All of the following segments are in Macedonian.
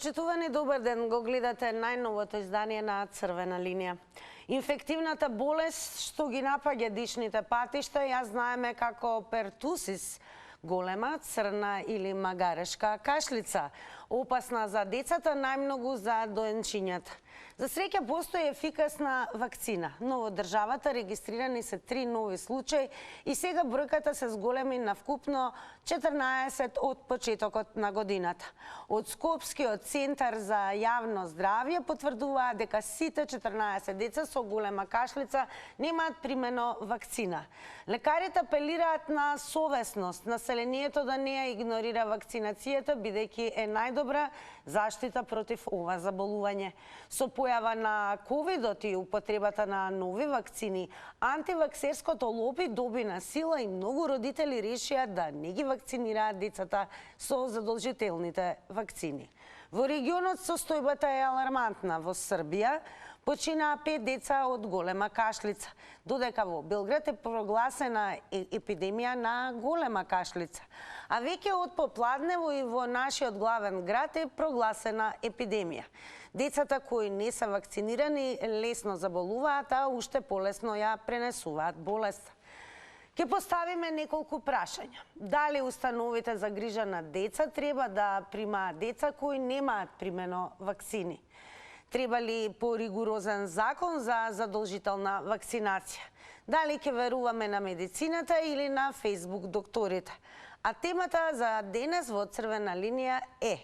Почитувани, добар ден, го гледате најновото издание на Црвена линија. Инфективната болест што ги напаѓа дишните патишта ја знаеме како пертусис, голема, црна или магарешка кашлица, опасна за децата, најмногу за доенчињата. За среќа постои ефикасна вакцина, но во државата регистрирани се 3 нови случаи и сега бројката се зголеми на вкупно 14 од почетокот на годината. Од Скопскиот центар за јавно здравје потврдуваат дека сите 14 деца со голема кашлица немаат примено вакцина. Лекарите апелираат на совесност населението да не ја игнорира вакцинацијата, бидејќи е најдобра заштита против ова заболување. Со појава на ковидот и употребата на нови вакцини, антиваксерското лоби доби на сила и многу родители решија да не ги вакцинираат децата со задолжителните вакцини. Во регионот состојбата е алармантна. Во Србија починаа 5 деца од голема кашлица, додека во Белград е прогласена епидемија на голема кашлица. А веќе од попладнево и во нашиот главен град е прогласена епидемија. Децата кои не се вакцинирани лесно заболуваат, а уште полесно ја пренесуваат болест. Ке поставиме неколку прашања. Дали установите за грижа на деца треба да примаат деца кои немаат примено вакцини? Треба ли поригурозен закон за задолжителна вакцинација? Дали ќе веруваме на медицината или на Facebook докторите? А темата за денес во Црвена линија е: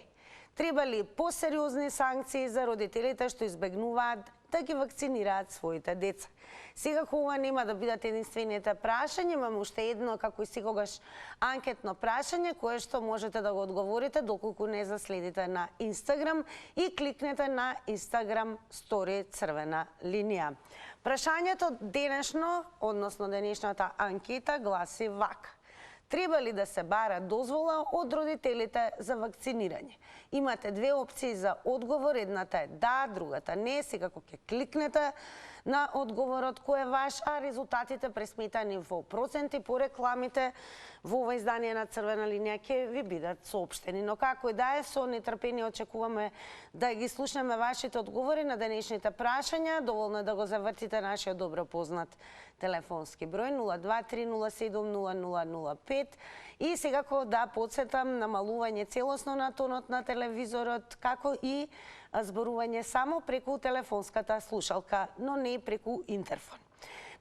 треба ли посериозни санкции за родителите што избегнуваат да ги вакцинираат своите деца? Секако ова нема да бидат единствените прашања, имам уште едно, како и секогаш, анкетно прашање, кое што можете да го одговорите доколку не заследите на Инстаграм и кликнете на Инстаграм стори Црвена линија. Прашањето денешно, односно денешната анкета, гласи вака: треба ли да се бара дозвола од родителите за вакцинирање? Имате две опции за одговор, едната е да, другата не. Секако ќе кликнете на одговорот кој е ваш, а резултатите пресметани во проценти по рекламите во ова издание на Црвена линија ќе ви бидат соопштени. Но како и да е, со нетрпение очекуваме да ги слушнеме вашите одговори на денешните прашања. Доволно е да го завртите нашиот добро познат телефонски број 023070005 и секако да подсетам намалување целосно на тонот на телевизорот, како и зборување само преку телефонската слушалка, но не преку интерфон.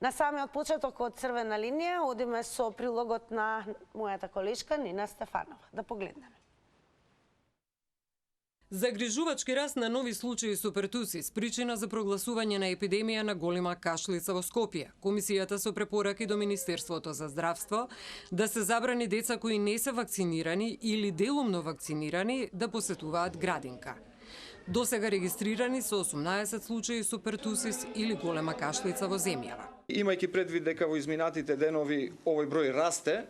На самиот почеток од Црвена линија одиме со прилогот на мојата колешка Нина Стефанова. Да погледнеме. Загрижувачки раст на нови случаи со пертусис, причина за прогласување на епидемија на голема кашлица во Скопје. Комисијата со препораки до Министерството за здравство да се забрани деца кои не се вакцинирани или делумно вакцинирани да посетуваат градинка. Досега регистрирани со 18 случаи со пертусис или голема кашлица во земјава. Имајќи предвид дека во изминатите денови овој број расте,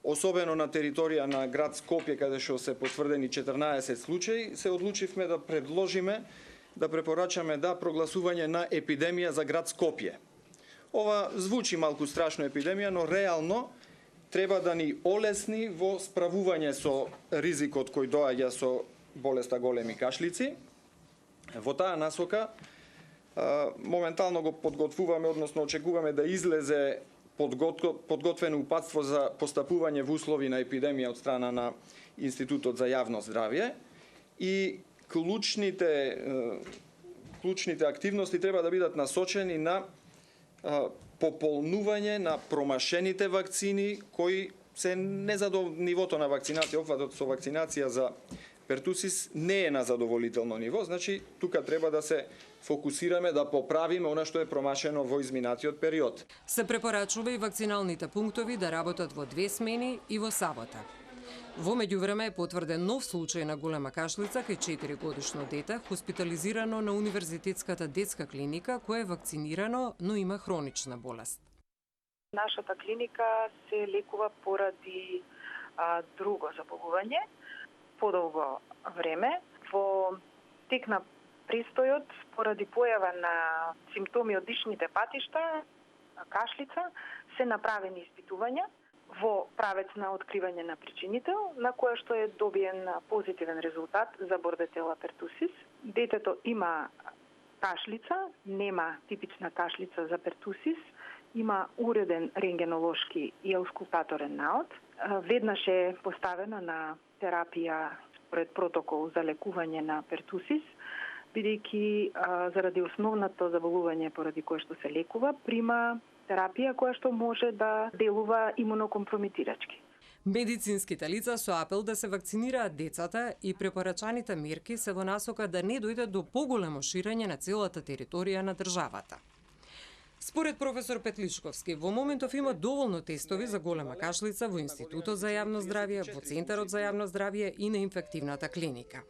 особено на територија на град Скопје, каде што се потврдени 14 случаи, се одлучивме да предложиме, да препорачаме прогласување на епидемија за град Скопје. Ова звучи малку страшно епидемија, но реално треба да ни олесни во справување со ризикот кој доаѓа со болеста големи кашлици. Во таа насока моментално го подготвуваме, односно очекуваме да излезе подготвено упатство за постапување во услови на епидемија од страна на Институтот за јавно здравје и клучните активности треба да бидат насочени на пополнување на промашените вакцини кои се нивото на вакцинација, опфатот со вакцинација за пертусис не е на задоволително ниво, значи тука треба да се фокусираме да поправиме она што е промашено во изминатиот период. Се препорачува и вакциналните пунктови да работат во 2 смени и во сабота. Во меѓувреме е потврден нов случај на голема кашлица кај 4-годишно дете, хоспитализирано на Универзитетската детска клиника, кое е вакцинирано, но има хронична болест. Нашата клиника се лекува поради друго заболување подолго време. Во тек на престојот, поради појава на симптоми од дишните патишта, кашлица, се направени испитувања. во правец на откривање на причинител, на кое што е добиен позитивен резултат за бордетела пертусис. Детето има кашлица, нема типична кашлица за пертусис, има уреден рентгенолошки и аускултаторен наод. Веднаш е поставена на терапија според протокол за лекување на пертусис, бидејќи заради основното заболување поради кое што се лекува, прима терапија која што може да делува имунокомпромитирачки. Медицинските лица со апел да се вакцинираат децата и препорачаните мерки се во насока да не дојде до поголемо ширење на целата територија на државата. Според професор Петличковски, во моментов има доволно тестови за голема кашлица во Институтот за јавно здравје, во Центарот за јавно здравје и на инфективната клиника.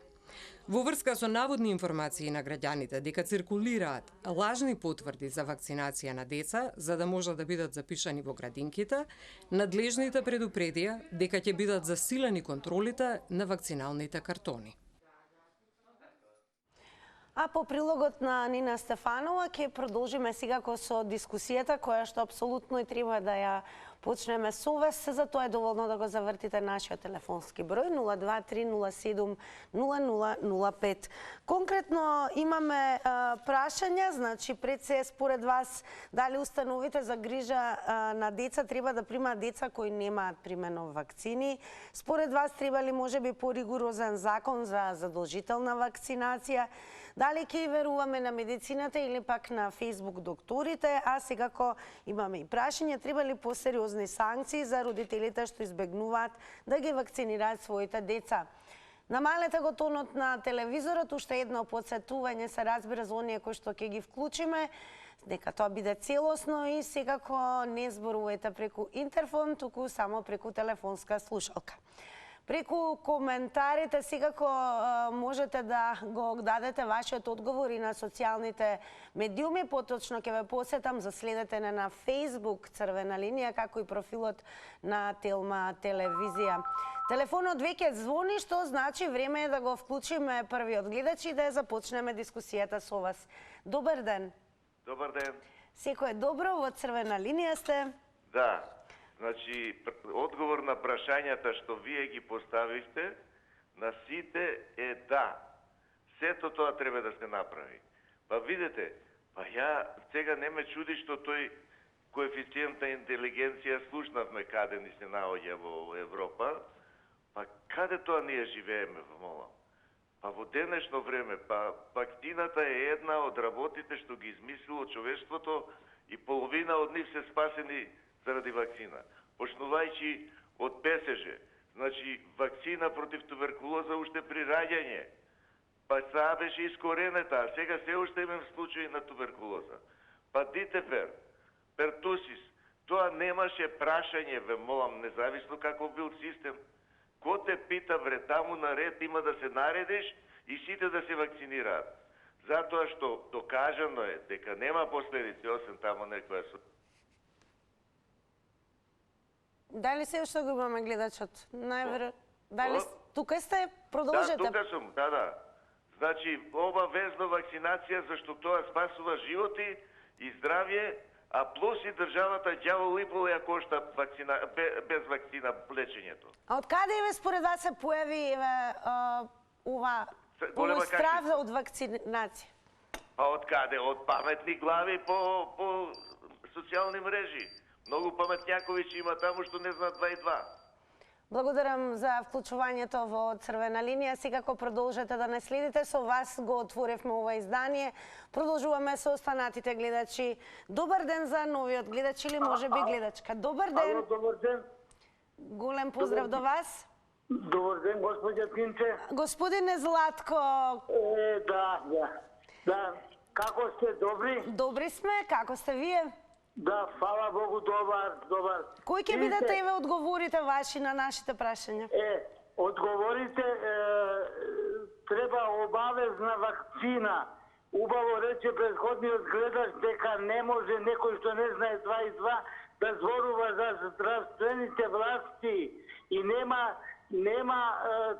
Во врска со наводни информации на граѓаните дека циркулираат лажни потврди за вакцинација на деца за да можат да бидат запишани во градинките, надлежните предупредија дека ќе бидат засилени контролите на вакциналните картони. А по прилогот на Нина Стефанова ќе продолжиме секако со дискусијата која што апсолутно и треба да ја почнеме со вас. За тоа е доволно да го завртите нашиот телефонски број 023070005. Конкретно имаме прашања, значи пред се според вас дали установите за грижа на деца треба да примаат деца кои немаат примено вакцини? Според вас треба ли можеби поригорозен закон за задолжителна вакцинација? Дали ќе веруваме на медицината или пак на Facebook докторите, а секако имаме и прашање, треба ли посериозни санкции за родителите што избегнуваат да ги вакцинираат своите деца? Намалете го тонот на телевизорот, уште едно подсетување се разбира за оние кои што ќе ги вклучиме, нека тоа биде целосно и секако не зборувајте преку интерфон, туку само преку телефонска слушалка. Преку коментарите секако можете да го дадете вашиот одговор и на социјалните медиуми. Поточно ќе ве посетам за следете на Facebook Црвена линија, како и профилот на Телма телевизија. Телефонот веќе звони, што значи време е да го вклучиме првиот гледач и да ја започнеме дискусијата со вас. Добар ден. Добар ден. Секој е добро, во Црвена линија сте. Да. Значи, одговор на прашањата што вие ги поставивте на сите е да. Сето тоа треба да се направи. Па видете, па ја сега не ме чуди што тој коефициент на интелигенција слушнавме каде ни се наоѓа во Европа. Па каде тоа ние живееме, молам? Па во денешно време, па вакцината е една од работите што ги измислило човештвото и половина од нив се спасени заради вакцина. Почнувајќи од ПСЖ, значи вакцина против туберкулоза уште при раѓање. Па сега беше искоренета, а сега се уште имам случаи на туберкулоза. Па дитефер, пертусис, тоа немаше прашање, ве молам, независно каков бил систем. Ко те пита, вре, таму наред има да се наредиш и сите да се вакцинираат. Затоа што докажано е дека нема последици, освен таму некоја Дали се уште го имаме гледачот? Дали тука сте? Продолжете. Да, тука сум, да. Значи, обавезно вакцинација, зашто тоа спасува животи и здравје, а плюс и државата ѓавол и пол ја кошта без вакцина лечењето. А од каде ве според вас се појави ова страв од вакцинација? А од каде? Од паметни глави по социјални мрежи. Многу паметњаковици има таму што не знаат 2 и 2. Благодарам за вклучувањето во Црвена линија. Секако продолжете да не следите. Со вас го отворивме ова издание. Продолжуваме со останатите гледачи. Добар ден за новиот гледач или можеби гледачка. Добар ден. Ало, добар ден. Голем поздрав до вас. Добар ден, господја Пинче. Господине Златко. Да. Како сте, добри? Добри сме, како сте вие? Да, фала Богу, добар. Кој ќе бидете и ве одговорите ваши на нашите прашања? Одговорите, треба обавезна вакцина. Убаво рече предходниот гледач дека не може некој што не знае 2 и 2 да зборува за здравствените власти. И нема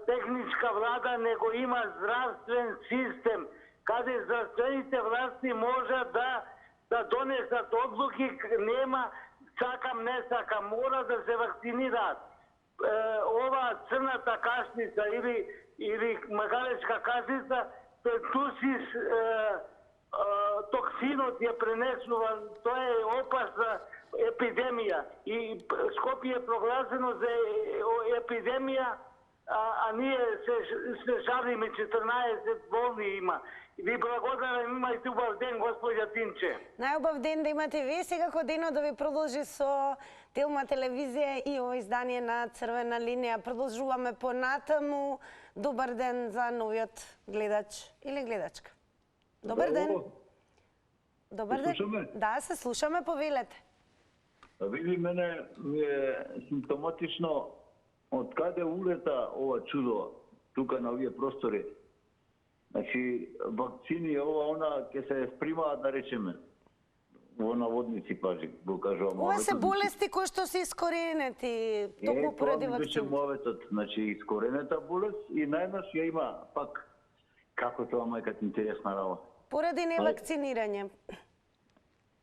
техничка влада, него има здравствен систем, каде здравствените власти може да донесат одлуки, нема сакам, не сакам, мора да се вакцинираат. Ова црната кашлица или магалечка кашлица, пертусис токсинот ја пренесува, тоа е опасна епидемија. И Скопје е прогласено за епидемија, а ние се шалиме, 14 болни има. Ви благодарам, имајте убав ден, господја Тинче. Најубав ден да имате вие. Сега денот да ви продолжи со Телма телевизија и ово издание на Црвена линија. Продолжуваме понатаму. Добар ден за новиот гледач или гледачка. Добар ден. Добар ден. Слушаме? Да, се слушаме, повелете. Види, мене ми е симптоматично од каде улета ова чудо тука на овие простори. Значи, вакцини, она ќе се спримаат, да речеме, во наводници, пажи, го кажувам. Ова се болести кои што се искоренети токму поради Тоа беше вакцини. моветот, значи, искоренета болест и најнаш ја има пак, како тоа мајката интересна работа. Поради невакцинирање.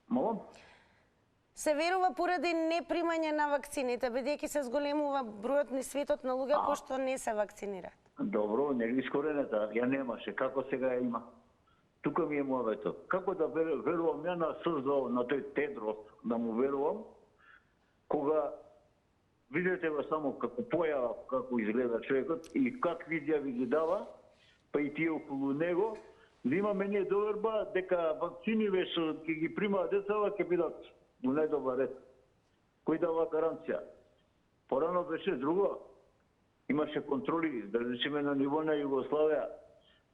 Молам? Се верува поради непримање на вакцините, бидејќи се зголемува бројот ни светот на луѓе кои што не се вакцинираат. Добро, не искоренета, ја немаше, како сега ја има. Тука ми е моето. Како да верувам ја на СЗО, на тој Тедрос, да му верувам, кога видите го само како појава, како изгледа човекот и какви изјави ги дава, па и тие околу него, да имаме ние доверба дека вакцини што ќе ги примаат децава ќе бидат во најдобар ред. Кој дава гаранција? Порано беше друго. Имаше контроли, да речеме на ниво на Југославија,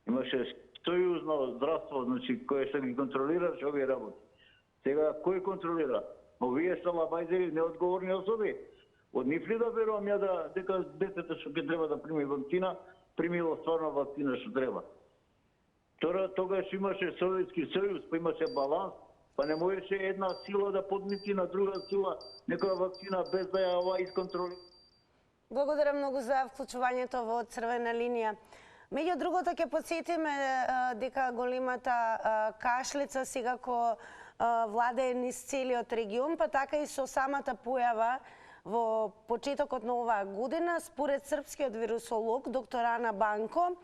имаше сојузно здравство, значи кое што ги контролираше овие работи. Сега кој контролира? Овие салабајзери, неодговорни особи. Од нив ли да верувам ја дека детето што ќе треба да прими вакцина, примило стварно вакцина што треба? Тогаш имаше Советски сојуз, па имаше баланс, па не можеше една сила да подмити на друга сила некоја вакцина без да ја ова исконтролира. Благодарам многу за вклучувањето во Црвена линија. Меѓу другото ќе подсетиме дека големата кашлица секако владее низ целиот регион, па така и со самата појава во почетокот на оваа година, според српскиот вирусолог доктор Ана Банко,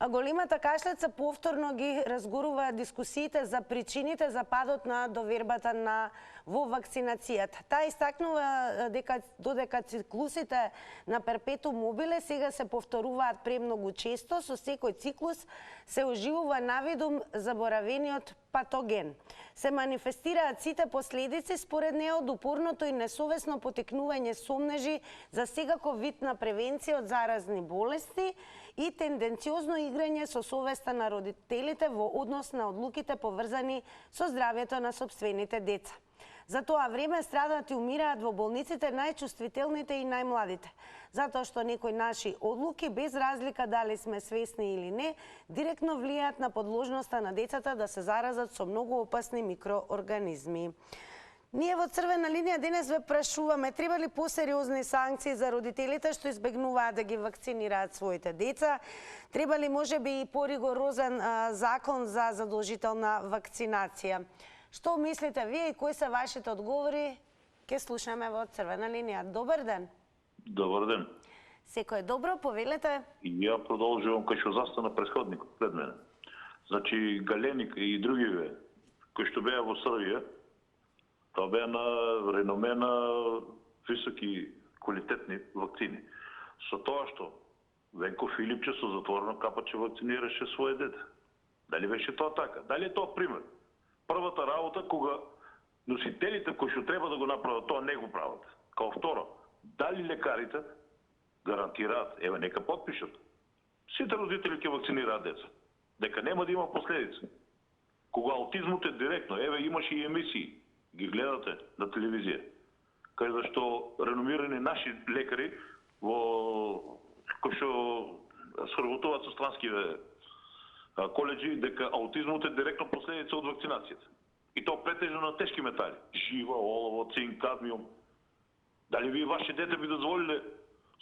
големата кашлица повторно ги разгорува дискусиите за причините за падот на довербата во вакцинацијата. Таа истакнува дека додека циклусите на перпетум мобиле сега се повторуваат премногу често, со секој циклус се оживува навидум заборавениот патоген. Се манифестираат сите последици според неа од упорното и несовесно потекнување сомнежи за секаков вид на превенција од заразни болести и тенденциозно играње со совеста на родителите во однос на одлуките поврзани со здравјето на сопствените деца. За тоа време страдат и умираат во болниците најчувствителните и најмладите, затоа што некои наши одлуки, без разлика дали сме свесни или не, директно влијаат на подложноста на децата да се заразат со многу опасни микроорганизми. Ние во Црвена линија денес ве прашуваме, треба ли посериозни санкции за родителите што избегнуваат да ги вакцинираат своите деца? Треба ли можеби и поригорозен закон за задолжителна вакцинација? Што мислите вие и кои се вашите одговори? Ке слушаме во Црвена линија. Добар ден. Добар ден. Секој е добро, повелете. И ја продолжувам кај што застана претходникот пред мене. Значи Галеник и другиве кои што беа во Србија, тоа беа на реноме на високи квалитетни вакцини. Со тоа што Венко Филипче со затворена капаче вакцинираше свое дете. Дали беше тоа така? Дали е тоа пример? Првата работа кога носителите кои што треба да го направат тоа не го прават. Као второ, дали лекарите гарантираат, еве нека подпишат, сите родители ќе вакцинираат деца, дека нема да има последици. Кога аутизмот е директно, еве имаше и емисии, ги гледате на телевизија, кај зашто реномирани наши лекари кои што сработуваат со странскиве коледжи, дека аутизмот е директно последица од вакцинацијата. И тоа претежно на тешки метали. Жива, олово, цинк, кадмиум. Дали вие ваше дете би дозволиле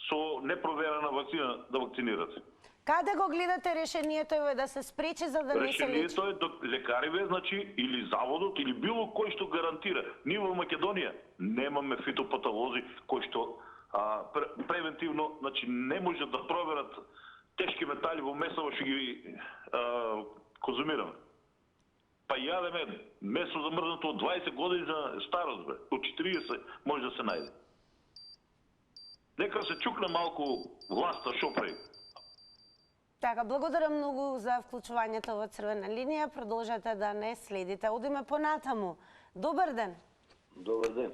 со непроверена вакцина да вакцинирате? Каде го гледате решението е да се спречи за да не се лечи? Решението е лекариве, значи, или заводот, или било кој што гарантира. Ние во Македонија немаме фитопатолози кои што превентивно, значи, не можат да проверат тешки метали во месо што ги конзумираме. Па јадеме месо замрзнато од 20 години за старост, бе. Од 40 може да се најде. Нека се чукне малку власта шо прави. Така, благодарам многу за вклучувањето во Црвена линија. Продолжете да не следите. Одиме понатаму. Добар ден. Добар ден.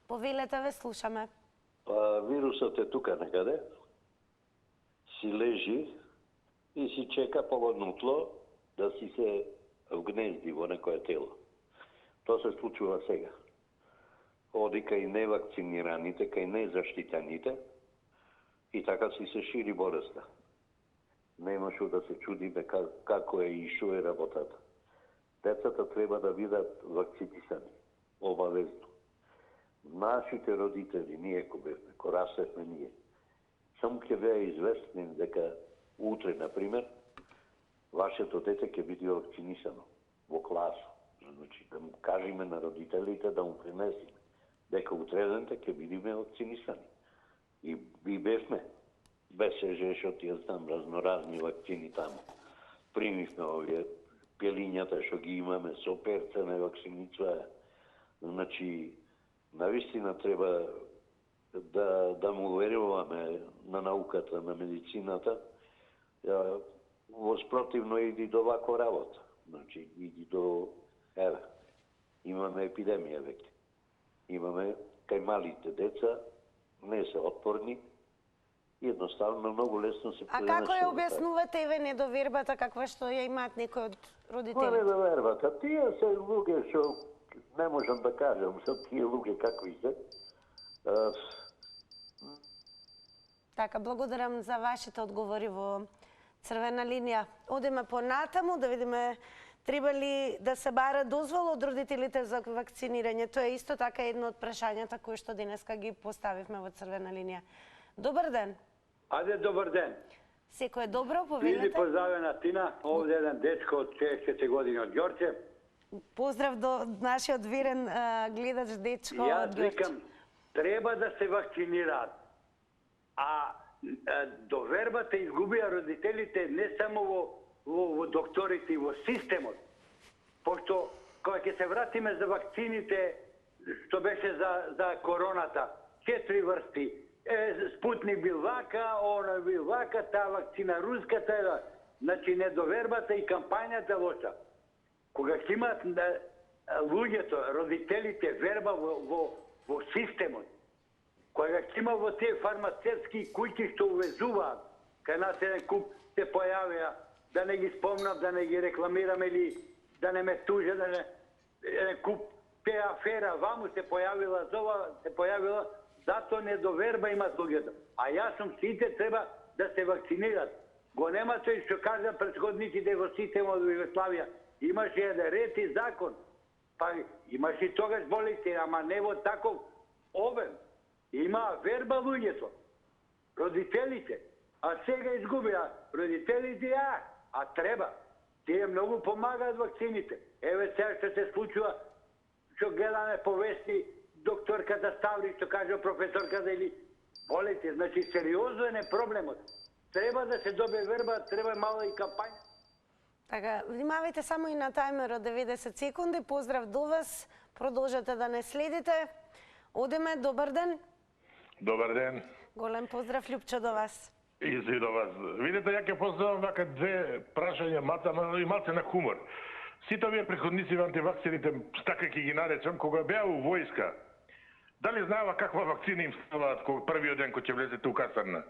Повелете, ве слушаме. Па вирусот е тука некаде. Си лежи и си чека погодно тло да си се вгнезди во некое тело. Тоа се случува сега. Оди кај невакцинираните, кај незаштитените и така си се шири болеста. Нема шо да се чудиме како е и шо е работата. Децата треба да бидат вакцинисани. Обавезно. Нашите родители, ние ко растевме ние, само ќе беа известни дека утре, например, вашето дете ќе биде вакцинисано во класа. Значи, да му кажеме на родителите, да му принесеме дека утредента ќе бидеме вакцинисани. И бевме. БСЖ, што ти знам, разноразни вакцини таму. Примивме овие пелињата што ги имаме, со перцене вакциниција. Значи, навистина треба да му веруваме на науката, на медицината. Воспротивно иди до вако работа. Значи, иди до... Еве, имаме епидемија веќе. Имаме кај малите деца, не се отпорни, едноставно многу лесно се А како ја објаснувате еве недовербата каква што ја имаат некои од родителите? Која недовербата? Тие се луѓе што не можам да кажам, со тие луѓе какви се. Така, благодарам за вашите одговори во Црвена линија. Одиме понатаму да видиме треба ли да се бара дозвола од родителите за вакцинирање. Тоа е исто така едно од прашањата кои што денеска ги поставивме во Црвена линија. Добар ден. Ајде, добар ден. Секој е добро, Види повелете. поздравена Тина, овде еден дечко од 60 години од Ѓорче. Поздрав до нашиот верен гледач дечко од Јас Ѓорче. викам, треба да се вакцинираат. А довербата изгубија родителите не само во докторите и во системот. Пошто, кога ќе се вратиме за вакцините, што беше за короната, 4 врсти, Спутник бил вака, она бил вака, таа вакцина руската е, значи недовербата и кампањата лоша. Кога ќе имат луѓето, родителите верба во системот, кога ќе има во тие фармацевтски куќи што увезуваат, кај нас еден куп се појавија, да не ги спомнам, да не ги рекламирам или да не ме тужа, да не... Еден куп те афера ваму се појавила, се појавила, затоа недоверба имат луѓето. А јас сум сите треба да се вакцинират. Го нема тој што кажа претходниците во системот во Југославија. Имаше еден ред и закон. Па имаше и тогаш болести, ама не во таков обем. Има верба луѓето. Родителите. А сега изгубија родителите, а треба. Тие многу помагаат вакцините. Еве сега што се случува, што гледаме по вести, докторката Ставри, што кажа професорката или болите. Значи, сериозен е проблемот. Треба да се добие верба, треба мала и кампања. Така, внимавајте само и на тајмерот 90 секунди. Поздрав до вас. Продолжете да не следите. Одиме, добар ден. Добар ден. Голем поздрав, Лјупчо, до вас. И до вас. Видите, ја ќе поставам вака две прашања, и малце на хумор. Сите овие претходници во антивакцините, така ќе ги наречам, кога беа у војска, дали знаева каква вакцина им ставаат првиот ден кога ќе влезете у касарна?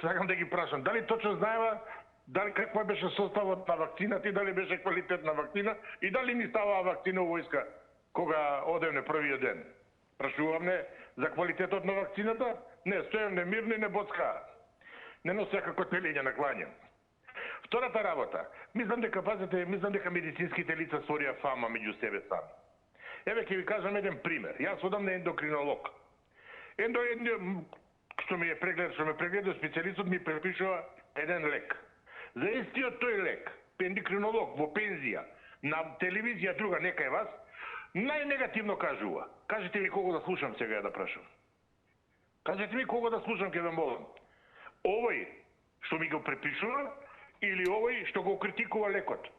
Сакам да ги прашам, дали точно знаева дали каква беше составот на вакцината и дали беше квалитетна вакцина и дали ни ставаа вакцина у војска кога одевме првиот ден? Прашувам не за квалитетот на вакцината? Не, стоевме мирни, не боцкаа. Не носеа како телење на клање. Втората работа, мислам дека медицинските лица створија фама меѓу себе сами. Еве ќе ви кажам еден пример. Јас одам на ендокринолог. Што ме прегледа специјалистот ми препишува еден лек. За истиот тој лек, ендокринолог во пензија, на телевизија друга некај вас, најнегативно кажува. Кажете ми кого да слушам сега да прашам. Кажете ми кого да слушам ке да молам. Овој што ми го препишува или овој што го критикува лекот?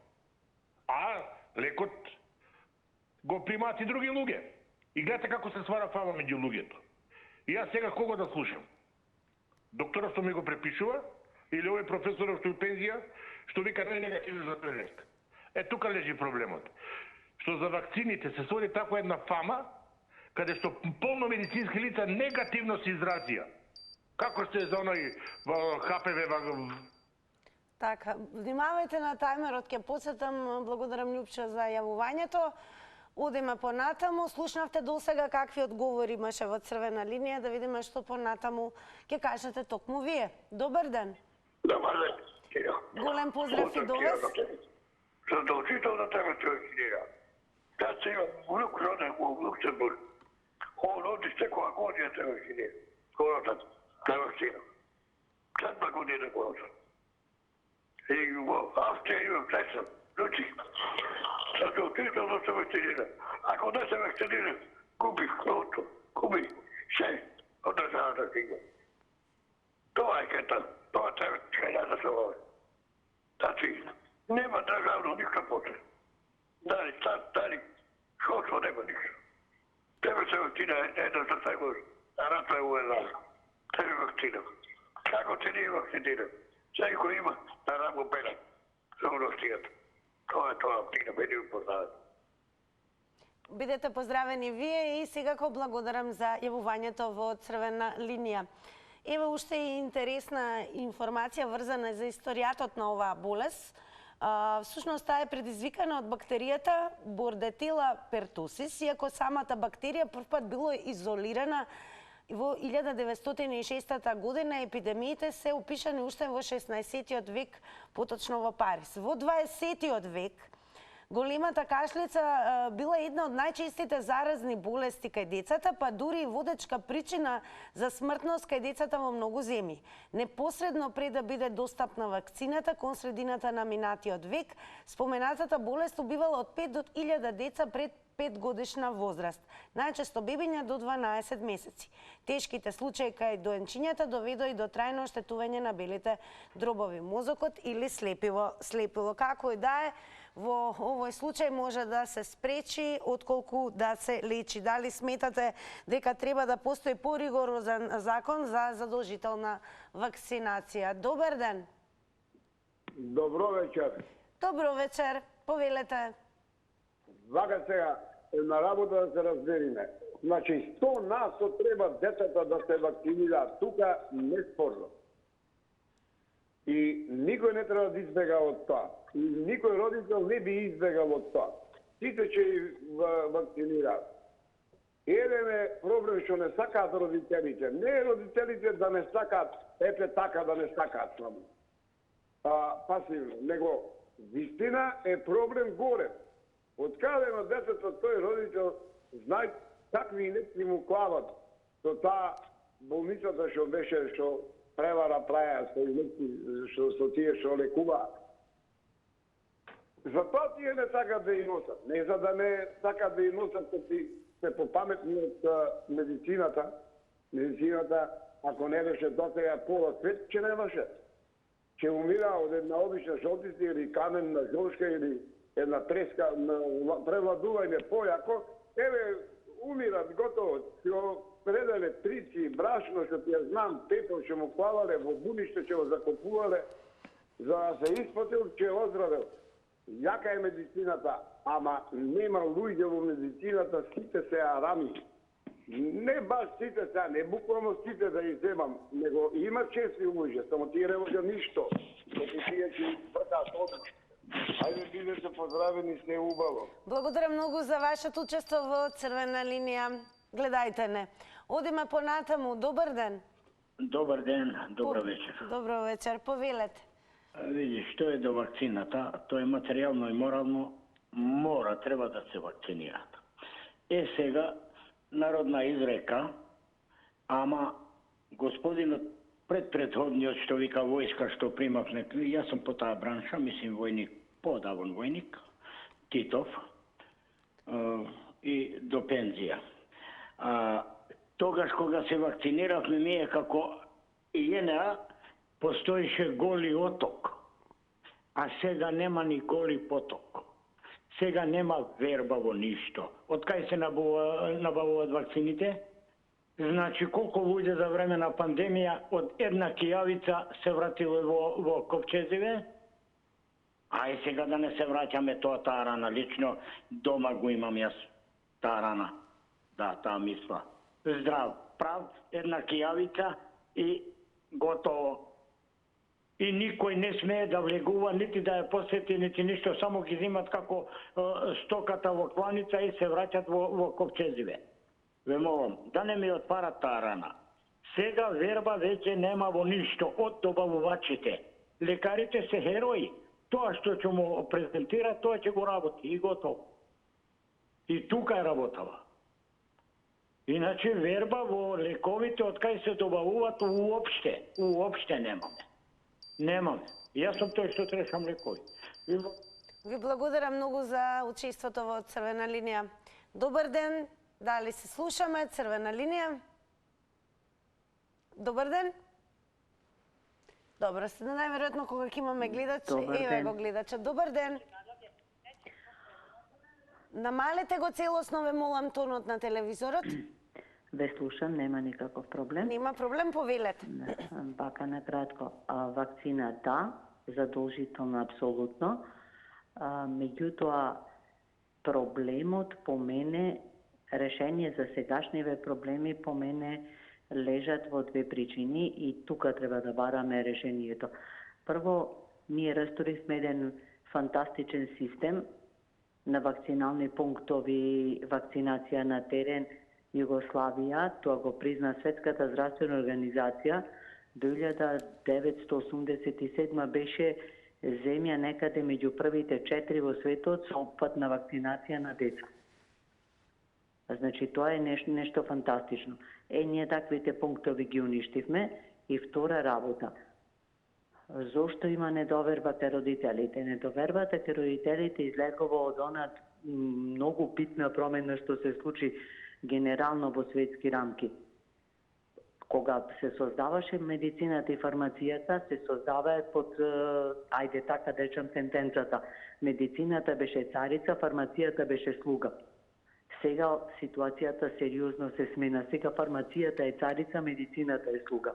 А лекот го примаат и други луѓе. И гледате како се свара фама меѓу луѓето. И јас сега кого да слушам? Докторот што ми го препишува или овој професорот што е пензија што вика најнегативно за тој лек? Тука лежи проблемот. Што за вакцините се своди таква една фама каде што полно медицински лица негативно се изразија. Како сте за оној ХПВ? Така, внимавајте на тајмерот, ќе подсетам. Благодарам Љупчо за јавувањето. Одиме понатаму. Слушнавте досега какви одговори имаше во црвена линија, да видиме што понатаму ќе кажете токму вие. Добар ден. Добар ден. Голем поздрав и до вас. Задължително да трябва човек хилира. Тя се има внук роден в Луксембург. Он оди всекога година трябва хилира. Хората на вакцина. 7 година хората. И в Австрия имам сестра. Лучи. Задължително се вакцинира. Ако не се вакцинира, губи второто. Губи все от държавата фигура. Това е кета. Това трябва да се води. Значи, нема државно никаква потреб. Дали, школство нема нищо. Тебе се вакцина една за taj može. A rata je uvela. Tebe vakcina. Kako te nije vakcinira? Sve ko ima na ramu bela. Samo vakcinata. To je vakcina, meni upoznavanje. Бидете поздравени вие и секако благодарам за јавувањето во црвена линија. Еве уште и интересна информација врзана за историјатот на оваа болест. Всушност таа е предизвикана од бактеријата Bordetella pertussis, иако самата бактерија првпат било изолирана во 1906 година. Епидемиите се опишани уште во 16 век, поточно во Париз. Во 20 век големата кашлица била една од најчестите заразни болести кај децата, па дури и водечка причина за смртност кај децата во многу земји. Непосредно пред да биде достапна вакцината кон средината на минатиот век, споменатата болест убивала од 5 до 1000 деца пред 5 годишна возраст, најчесто бебиња до 12 месеци. Тешките случаи кај доенчињата доведоа и до трајно оштетување на белите дробови мозокот или слепило. Како и да е, во овој случај може да се спречи отколку да се лечи. Дали сметате дека треба да постои поригорозен закон за задолжителна вакцинација? Добар ден. Добро вечер. Добро вечер. Повелете. Вака сега, на работа да се разбериме. Значи, 100% треба децата да се вакцинираат. Тука не спорно. И никој не треба да избега од тоа. И никој родител не би избегал од тоа. Сите ќе вакцинираат. Еден е проблем што не сакаат родителите. Не е родителите да не сакаат, ете така да не сакаат само. Пасивно. Него, вистина е проблем горе. Од каде на детето тој родител знај какви инекции му клават со таа болницата што беше, што превара праја со инекции, со тие што лекуваат. Затоа тие не сакат да и носат. Не за да не сакат да и носат, кога се попаметни од медицината. Медицината, ако не беше дотеја пола свет, ќе немаше. Ќе умира од една обична жолтица или каменна жолшка или една треска на превладување појако, еве умират готово. Ќе пределе трици, брашно, што ти ја знам, пепел ќе му клавале, во буниште ќе го закопувале, за да се испотил, ќе оздравел. Јака е медицината, ама нема луѓе во медицината, сите се арами. Не баш сите се, не буквално сите да иземам, него има чести луѓе, само тие не може ништо. Како тие ќе бркаат одно. Ајде, бидете поздравени, сте убаво. Благодарам многу за вашето учество во црвена линија. Гледајте не. Одиме понатаму. Добар ден. Добар ден, добро вечер. Добро вечер. Повелете. Види, што е до вакцината, тоа е материјално и морално, треба да се вакцинираат. Сега, народна изрека, ама господинот Предходниот што вика војска што примавме, јас сум по таа бранша, мислим војник, подавон војник, Титов, и до пензија. Тогаш кога се вакциниравме ние како ИНА, постоише голи оток, а сега нема ни голи поток. Сега нема верба во ништо. Од кај се набавуваат вакцините? Значи, колку луѓе за време на пандемија од една кијавица се вратиле во Ковчезиве? Ај сега да не се враќаме таа рана. Лично дома го имам јас таа рана. Да, таа мисла. Здрав, прав, една кијавица и готово. И никој не смее да влегува, нити да ја посети, нити ништо, само ги зимат како стоката во кланица и се враќат во Ковчезиве. Ве молам, да не ми отварат таа рана. Сега верба веќе нема во ништо од добавувачите. Лекарите се херои. Тоа што ќе му презентира, тоа ќе го работи и готово. И тука е работава. Иначе верба во лековите од кај се добавуваат уопште немаме. Немаме. Јас сум тој што трешам лекови. Ви благодарам многу за учеството во Црвена линија. Добар ден. Дали се слушаме? Црвена линија. Добар ден. Добро, се најверојатно кога ќе имаме гледач, еве го гледача. Добар ден. Намалете го целосно, ве молам, тонот на телевизорот. Ве слушам, нема никаков проблем. Нема проблем, повелете. Бака на кратко, вакцина да, задолжително апсолутно. Меѓутоа, проблемот по мене, решение за сегашниве проблеми по мене лежат во две причини и тука треба да бараме решението. Прво, ние расторивме еден фантастичен систем на вакцинални пунктови, вакцинација на терен, Југославија, тоа го призна Светската здравствена организација, 1987 беше земја некаде меѓу првите 4 во светот со опфат на вакцинација на деца. Значи, тоа е нешто фантастично. Ние таквите пунктови ги уништивме. И втора работа. Зошто има недоверба кај родителите? Недовербата кај родителите излегува од она многу битна промена што се случи генерално во светски рамки. Кога се создаваше медицината и фармацијата, се создаваа под, ајде така да речам сентенцата, медицината беше царица, фармацијата беше слуга. Сега ситуацијата сериозно се смена. Сега фармацијата е царица, медицината е слуга.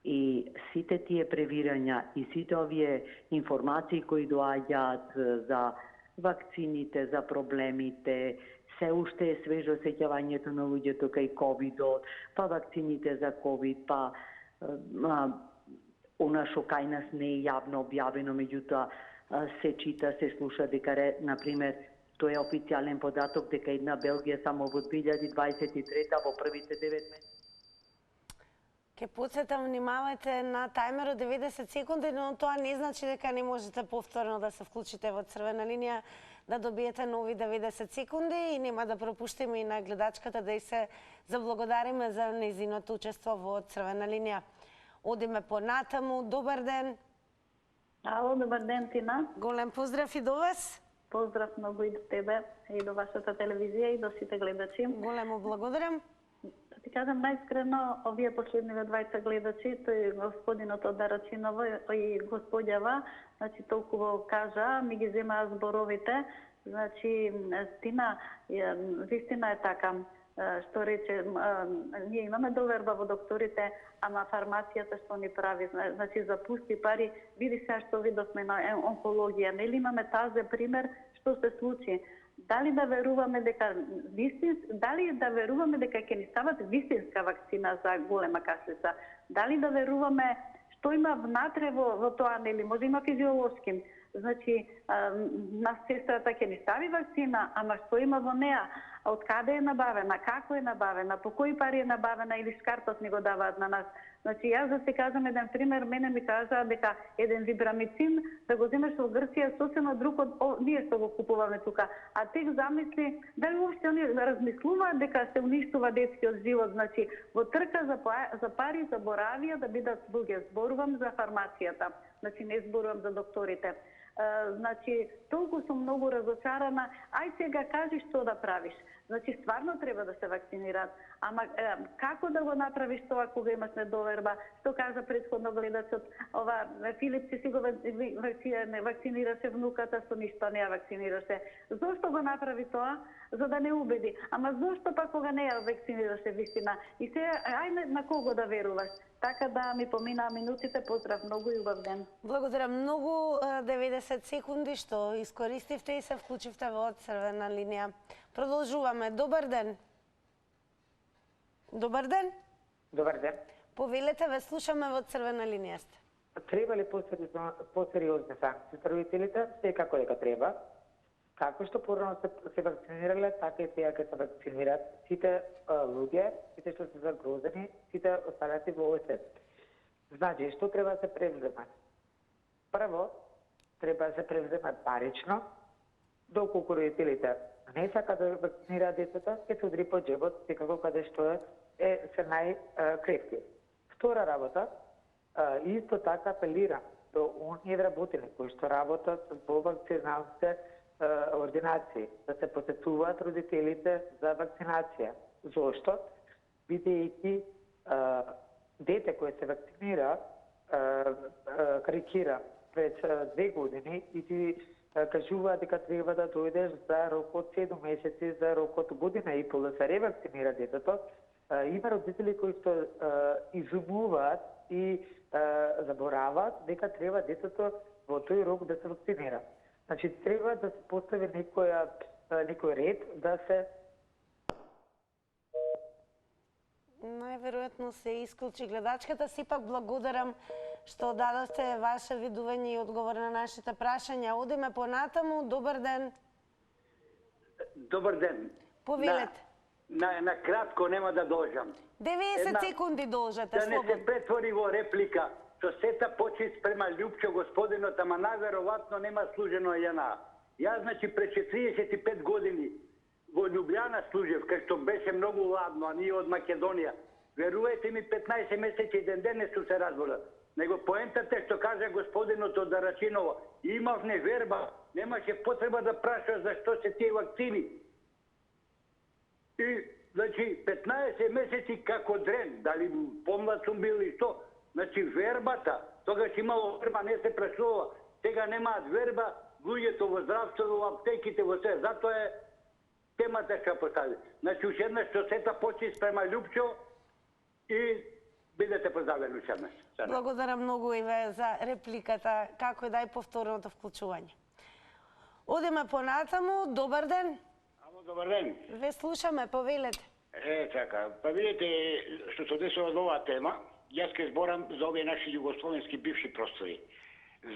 И сите тие превирања и сите овие информации кои доаѓаат за вакцините, за проблемите, се уште е свежо сеќавањето на луѓето кај ковидот, па вакцините за ковид, па она што кај нас не е јавно објавено, меѓутоа се чита, се слуша дека, например, тој е официјален податок дека една Белгија само во 2023 во првите 9 месеци. Ке подсетам, внимавајте на тајмерот 90 секунди, но тоа не значи дека не можете повторно да се вклучите во Црвена линија, да добиете нови 90 секунди и нема да пропуштиме и на гледачката да и се заблагодариме за нејзиното учество во Црвена линија. Одиме понатаму. Добар ден. Ало, добар ден, Тина. Голем поздрав и до вас. Поздрав многу и до тебе, и до вашата телевизија, и до сите гледачи. Големо благодарам. Да ти кажам најскрено, овие последниве двајца гледачи, тој господинот од Дарачиново и господјава, значи толку кажа, ми ги земаа зборовите, значи, Тина, вистина е така, што рече, ние имаме доверба во докторите, ама фармацијата што ни прави, значи за пусти пари, види сега што видовме на онкологија, нели имаме тази пример што се случи. Дали да веруваме дека ќе ни стават вистинска вакцина за голема кашлица? Дали да веруваме што има внатре во тоа, нели, може има физиолошки, Значи, нас сестрата ќе ни стави вакцина, ама што има во неа? Од каде е набавена, како е набавена, по кои пари е набавена или шкартот ни го даваат на нас. Значи, јас да се кажам еден пример, мене ми кажаа дека еден вибрамицин да го земеш во Грција сосема друг од ние што го купуваме тука. А тек замисли, дали уопште они размислуваат дека се уништува детскиот живот. Значи, во трка за пари заборавија да бидат луѓе. Зборувам за фармацијата, значи не зборувам за докторите. Значи, толку сум многу разочарана. Ај сега кажи што да правиш. Значи, стварно треба да се вакцинираат. Ама како да го направиш тоа кога имаш недоверба? Што кажа претходно гледачот? Ова Филип си го вакцинираше внуката, со ништо не ја вакцинираше. Зошто го направи тоа? За да не убеди. Ама зошто па кога не ја вакцинираше вистина? И се ајде на кого да веруваш? Така да ми поминаа минутите. Поздрав многу и убав ден. Благодарам многу. 90 секунди што искористивте и се вклучивте во црвена линија. Продолжуваме. Добар ден. Добар ден. Добар ден. Повелете, ве слушаме во црвена линија сте. Треба ли посериозни санкции за родителите? Секако дека треба. Како што порано се вакцинирале, така и сега ќе се вакцинираат сите луѓе, сите што се загрозени, сите останати во овој свет. Значи, што треба да се превзема? Прво, треба да се превзема парично, доколку родителите не сака да вакцинираат децата, ќе се удри по джебот, секако каде што се најкрепки. Втора работа, исто така апелирам до оние вработени кои што работат во вакциналните ординации, да се посетуваат родителите за вакцинација. Зошто? Бидејќи дете кое се вакцинира карикира пред 2 години и ти кажува дека треба да дојдеш за рокот 7 месеци, за рокот година и пол да се ревакцинира детето. Има родители кои што изумуваат и забораваат дека треба детето во тој рок да се вакцинира. Значи, треба да се постави некој ред да се... Најверојатно се исклучи гледачката. Сепак благодарам што дадовте ваше видување и одговор на нашите прашања. Одиме понатаму. Добар ден. Добар ден. Повелете. На кратко нема да должам. 90 секунди должете, да слободно. Да не се претвори во реплика. Со сета почит спрема Љупчо господинот, ама најверојатно нема служено јана. Јас, значи, пред 45 години во Љубљана служев, кај што беше многу ладно, а ние од Македонија. Верувајте ми, 15 месеци ден не су се разболел. Него поентата што кажа господинот од Дарачиново, имав неверба, немаше потреба да праша зашто се тие вакцини. И, значи, 15 месеци како дрен, дали помлад сум бил и што, значи вербата, тогаш имало верба, не се прашува, сега немаат верба, луѓето во здравството, во аптеките, во се, затоа е темата што постави. Значи, уште еднаш што сета почи спрема Љупчо и бидете поздравени уште еднаш. Благодарам многу и ве за репликата, како и да е повтореното вклучување. Одиме понатаму. Добар ден. Добар ден. Ве слушаме, повелете. Така, па видите што се десува од оваа тема, јас ке зборам за овие наши југословенски бивши простори.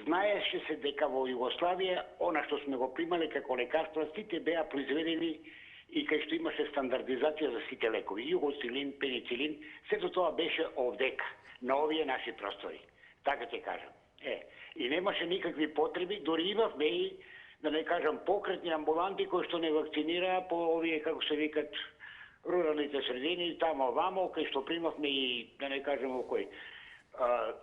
Знаеше се дека во Југославија, она што сме го примале како лекарства, сите беа произведени и кај што имаше стандардизација за сите лекови. Југоцилин, пеницилин, сето тоа беше овдека, на овие наши простори. Така ќе кажам. И немаше никакви потреби, дори имавме и, да не кажам, покретни амбуланти кои што не вакцинираа по овие, како се викат, руралните средини, тамо вамо, кај што примавме и, да не кажем, кој.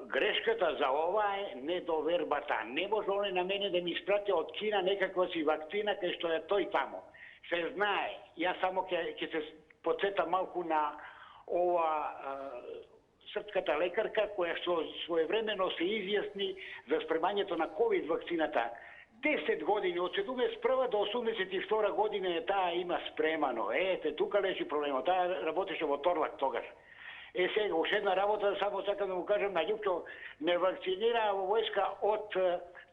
Грешката за ова е недовербата. Не може они на мене да ми испрати од Кина некаква си вакцина кај што е тој тамо. Се знае. Јас само ќе се подсетам малку на ова српската лекарка која што своевремено се изјасни за спремањето на ковид вакцината. 10 години, од 71 до 82 година е таа има спремано. Тука лежи проблемот. Таа работеше во Торлак тогаш. Сега, уште една работа, само сакам да му кажам, на Љупчо не вакцинираа во војска од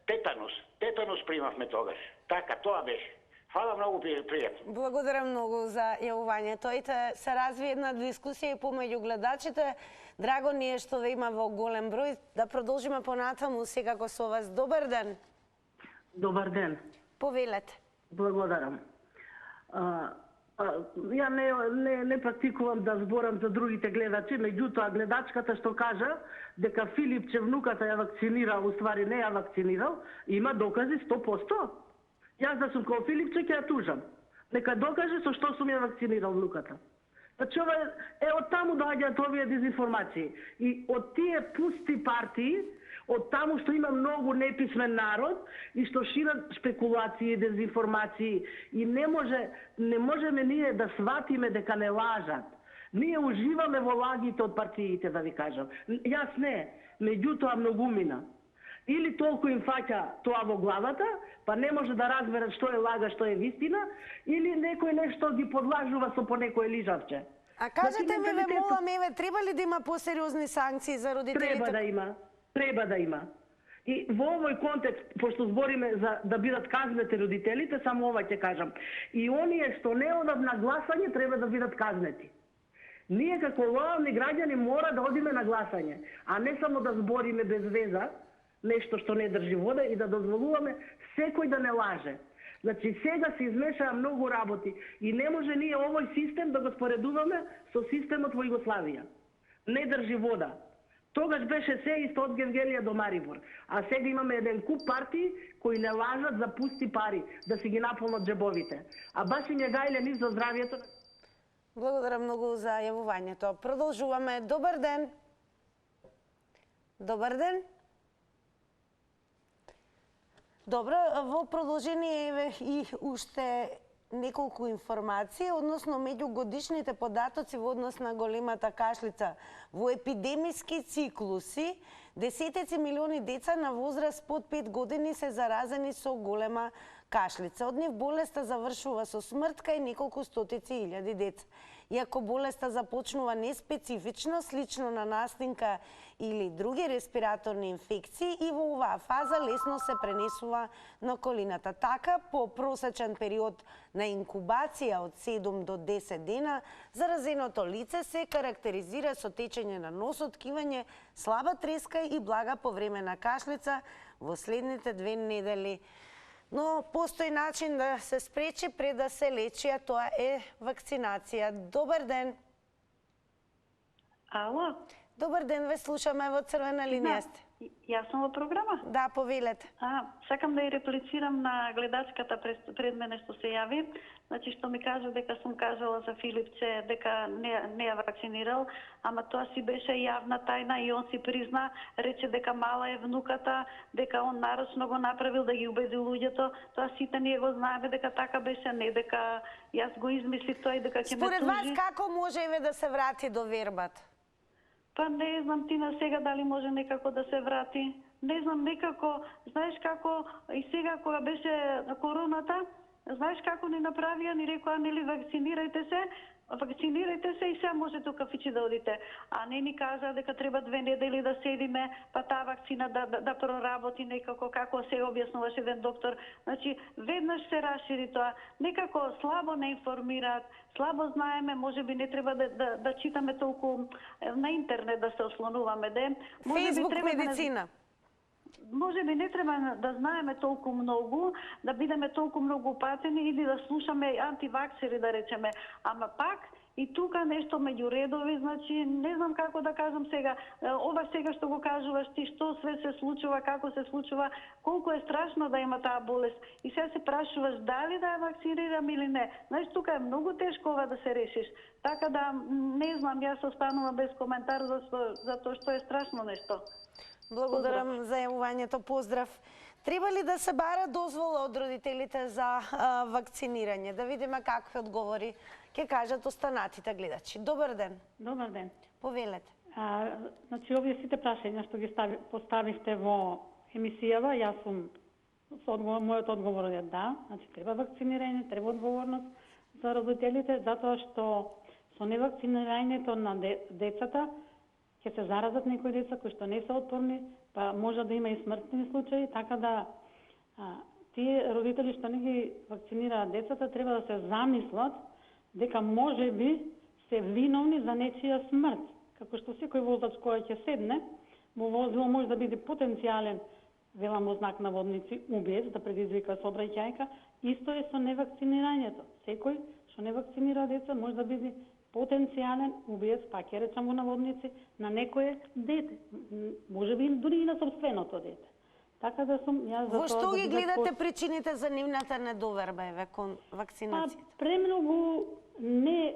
тетанус. Тетанус примавме тогаш. Така, тоа беше. Фала многу, пријатно. Благодарам многу за јавувањето. Ете, се разви една дискусија и помеѓу гледачите. Драго ни е што ве има во голем број. Да продолжиме понатаму секако со вас. Добар ден. Добар ден. Повелете. Благодарам. Ја не практикувам да зборам за другите гледачи, меѓутоа гледачката што кажа дека Филипче внуката ја вакцинира, уствари не ја вакцинирал, има докази 100%. Јас да сум као Филипче ќе ја тужам. Нека докаже со што сум ја вакцинирал внуката. Значи ова од таму доаѓаат овие дезинформации. И од тие пусти партии, од таму што има многу неписмен народ и што шират спекулации, дезинформации и не можеме ние да сватиме дека не лажат. Ние уживаме во лагите од партиите, да ви кажам. Јас не, меѓутоа многумина. Или толку им фаќа тоа во главата, па не може да разберат што е лага, што е вистина, или некој нешто ги подлажува со по некој лижавче. А кажете ми, ве молам, еве, треба ли да има посериозни санкции за родителите? Треба да има. Треба да има. И во овој контекст, пошто збориме за да бидат казнети родителите, само ова ќе кажам. И оние што не одат на гласање треба да бидат казнети. Ние како лојални граѓани мора да одиме на гласање, а не само да збориме без веза, нешто што не држи вода и да дозволуваме секој да не лаже. Значи сега се измешаа многу работи и не може ние овој систем да го споредуваме со системот во Југославија. Не држи вода. Тогаш беше се исто од Гевгелија до Марибор. А сега имаме еден куп партии кои не лажат за пусти пари, да си ги наполнат джебовите. А баш и Гајле нив за здравието. Благодарам многу за јавувањето. Продолжуваме. Добар ден. Добар ден. Добро, во продолжение и уште неколку информации, односно меѓугодишните податоци во однос на големата кашлица. Во епидемиски циклуси, десетици милиони деца на возраст под 5 години се заразени со голема кашлица. Од нив болеста завршува со смрт кај неколку стотици илјади деца. Иако болеста започнува неспецифично, слично на настинка или други респираторни инфекции, и во оваа фаза лесно се пренесува на околината. Така, по просечен период на инкубација од 7 до 10 дена, заразеното лице се карактеризира со течење на носот, кивање, слаба треска и блага повремена кашлица во следните 2 недели. Но постои начин да се спречи пред да се лечи, а тоа е вакцинација. Добар ден. Ало. Добар ден, ве слушаме во црвена линија сте. Јас сум во програма? Да, повелете. Сакам да ја реплицирам на гледачката пред мене што се јави. Значи, што ми кажа дека сум кажала за Филипче дека не ја вакцинирал, ама тоа си беше јавна тајна и он си призна, рече дека мала е внуката, дека он нарочно го направил да ги убеди луѓето. Тоа сите ние го знаеме дека така беше, не дека јас го измислив тој дека ќе ме тужи. Според вас како може еве да се врати до вербата? Па не знам ти на сега дали може некако да се врати. Не знам, некако, знаеш како и сега кога беше короната, знаеш како ни направија, ни рекоа, нели, вакцинирајте се и сега можете у кафичи да одите. А не ни кажа дека треба 2 недели да седиме, па таа вакцина да проработи некако, како се објаснуваше еден доктор. Значи, веднаш се расшири тоа. Некако слабо не информираат, слабо знаеме, можеби не треба да читаме толку на интернет, да се ослонуваме. Фейсбук медицина. Може би не треба да знаеме толку многу, да бидеме толку многу упатени или да слушаме антиваксери, да речеме. Ама пак и тука нешто меѓу редови, значи не знам како да кажам сега. Ова сега што го кажуваш ти, што све се случува, како се случува, колку е страшно да има таа болест. И сега се прашуваш дали да ја вакцинирам или не. Знаеш, тука е многу тешко ова да се решиш. Така да не знам, јас останувам без коментар за тоа што е страшно нешто. Благодарам за јавувањето, поздрав. Треба ли да се бара дозвола од родителите за вакцинирање? Да видиме какви одговори ќе кажат останатите гледачи. Добар ден. Добар ден. Повелете. Значи, овие сите прашања што ги поставивте во емисијава, јас сум, мојот одговор е да, значи треба вакцинирање, треба одговорност за родителите, затоа што со невакцинирањето на децата ќе се заразат некои деца кои што не се отпорни, па може да има и смртни случаи, така да тие родители што не ги вакцинираат децата треба да се замислат дека може би се виновни за нечија смрт. Како што секој возач кој ќе седне во возило може да биде потенцијален велам во знак наводници, убиец, да предизвика сообраќајка, исто е со невакцинирањето. Секој што не вакцинира деца може да биде потенцијален убиец, пак ќе речам во наводници, на некое дете. Може би дури и на собственото дете. Така да сум јас за тоа. Во што ги гледате причините за нивната недоверба еве кон вакцинацијата? Премногу не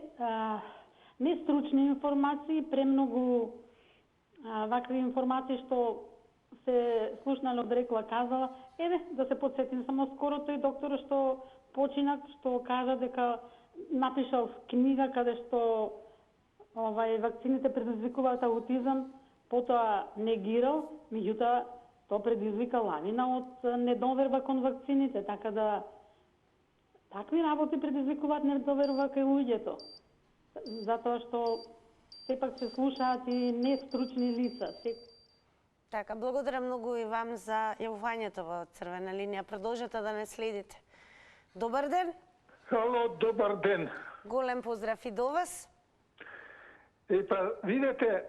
стручни информации, премногу вакви информации што се слушнали од рекла казала. Еве, да се подсетим само скоро тој доктор што починат, што кажа дека напишал книга каде што вакцините предизвикуваат аутизам, потоа негирал, меѓутоа тоа предизвика лавина од недоверба кон вакцините, така да такви работи предизвикуваат недоверба кај луѓето. Затоа што сепак се слушаат и нестручни лица. Така, благодарам многу и вам за јавувањето во Црвена линија. Продолжете да не следите. Добар ден. Ало, добар ден. Голем поздрав и до вас. Видете,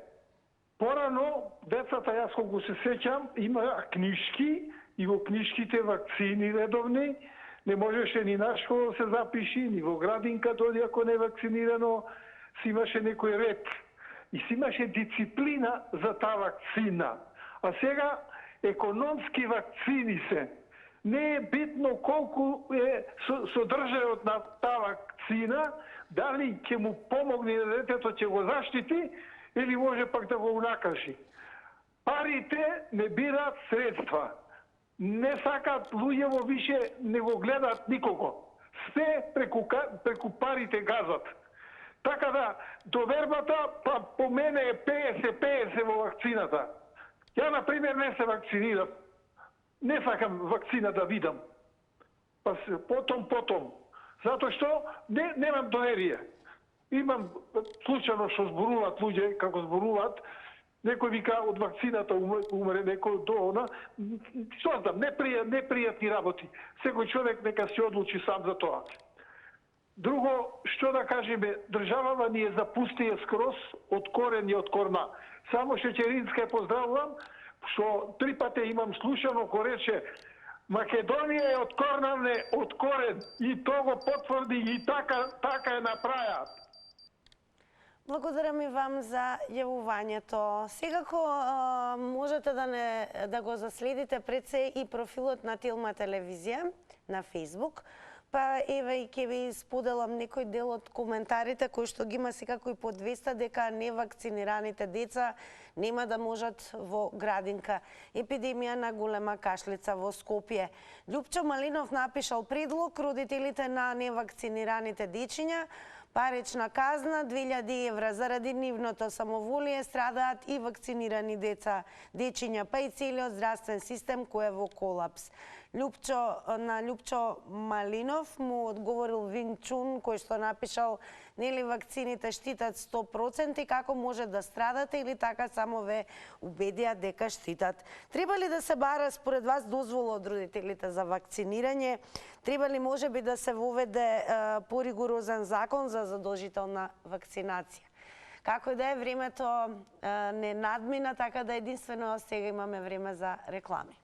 порано децата, јас кога се сеќам, има книжки и во книжките вакцини редовни. Не можеше ни на школа се запиши, ни во градинка дојде ако не вакцинирано, си имаше некој ред. И си имаше дисциплина за таа вакцина. А сега економски вакцини се. Не е битно колку е содржајот на таа вакцина, дали ќе му помогне на детето, ќе го заштити, или може пак да го унакажи. Парите не бираат средства. Не сакаат луѓево више, не го гледаат никого. Се преку парите газат. Така да, довербата по мене е 50-50 во вакцината. Ја, например, не се вакцинирам. Не сакам вакцина да видам. Па потом. Затоа што немам доверие. Имам случајно што зборуваат луѓе, како зборуваат, некој вика од вакцината умре, некој до она. Што знам, непријатни работи. Секој човек нека се одлучи сам за тоа. Друго, што да кажеме, државава ни е запустија скроз од корен и од корна. Само Шеќеринска ја поздравувам, што 3 пати имам слушано кој рече Македонија е од корнавне, од корен, и тоа го потврди и така е направиат. Благодарам и вам за јавувањето. Секако можете да го заследите пред се и профилот на Телма телевизија на Facebook. Па еве и ќе ви споделам некој дел од коментарите кои што ги има секако и по 200 дека невакцинираните деца нема да можат во градинка. Епидемија на голема кашлица во Скопје. Љупчо Малинов напишал предлог родителите на невакцинираните дечиња парична казна 2000 евра заради нивното самоволие страдаат и вакцинирани деца, дечиња, па и целиот здравствен систем кој е во колапс. На Љупчо Малинов му одговорил Винг Чун, кој што напишал нели вакцините штитат 100% како може да страдате или така само ве убедија дека штитат. Треба ли да се бара според вас дозвола од родителите за вакцинирање? Треба ли можеби да се воведе поригорозен закон за задолжителна вакцинација? Како и да е, времето не надмина, така да единствено сега имаме време за реклами.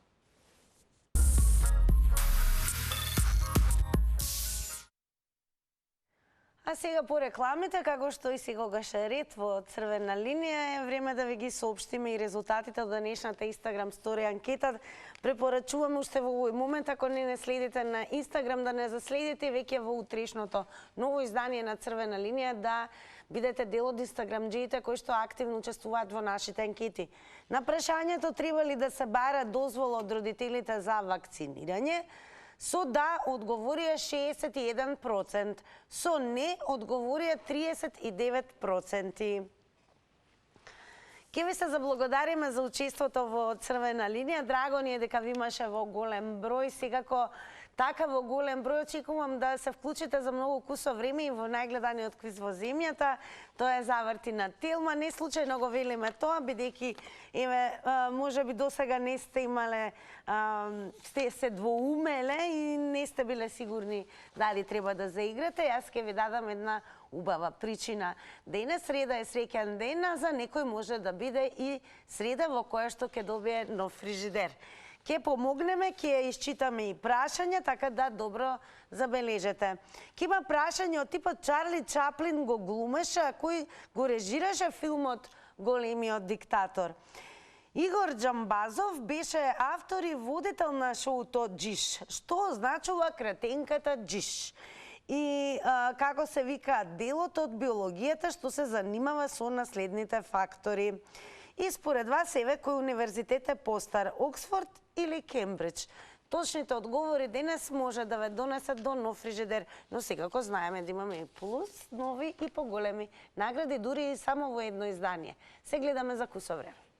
А сега по рекламите, како што и секогаш е ред во Црвена линија, е време да ви ги соопштиме и резултатите од денешната Instagram Story анкета. Препорачуваме уште во овој момент, ако не следите на Instagram, да не заследите веќе во утрешното ново издание на Црвена линија, да бидете дел од инстаграмџиите кои што активно учествуваат во нашите анкети. На прашањето треба ли да се бара дозвола од родителите за вакцинирање, со да одговорија 61%, со не одговорија 39%. Ке ви се заблагодариме за учеството во Црвена линија. Драго ни е дека ви имаше во голем број. Секако така во голем број очекувам да се вклучите за многу кусо време и во најгледаниот квиз во земјата. Тоа е Заврти на Телма. Не случајно го велиме тоа, бидејќи можеби досега не сте имале, сте се двоумеле и не сте биле сигурни дали треба да заиграте. Јас ќе ви дадам една убава причина. Денес среда е среќен ден, а за некој може да биде и среда во која што ќе добие нов фрижидер. Ќе помогнеме, ќе ја исчитаме и прашања, така да добро забележете. Ќе има прашање од типот Чарли Чаплин го глумеше, а кој го режираше филмот Големиот диктатор. Игор Джамбазов беше автор и водител на шоуто Джиш. Што означува кретенката Джиш? И како се вика делото од биологијата што се занимава со наследните фактори. И според вас, еве, кој универзитет е постар, Оксфорд или Кембридж? Точните одговори денес може да ве донесат до нов фрижидер, но секако знаеме да имаме и плюс, нови и поголеми награди, дури и само во едно издание. Се гледаме за кусо време.